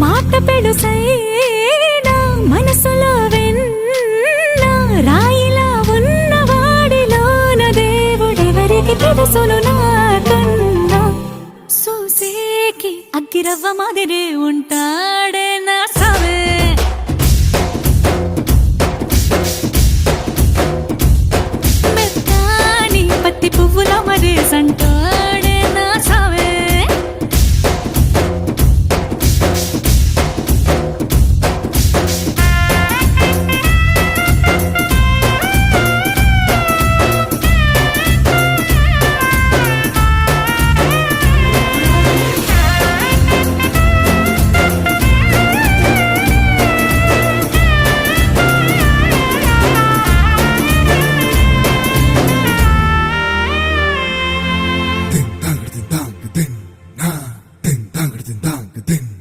మాట పెడుసైనా మనసులో వెన్న రాయిలా ఉన్నవాడిలోన దేవుడెవరికి తెలుసును నాకన్నా సూసేకి అగ్గిరవ్వ మాదిరే ఉంటాడే నా సావే మెత్తాని పత్తి పువ్వుల మరే సంటో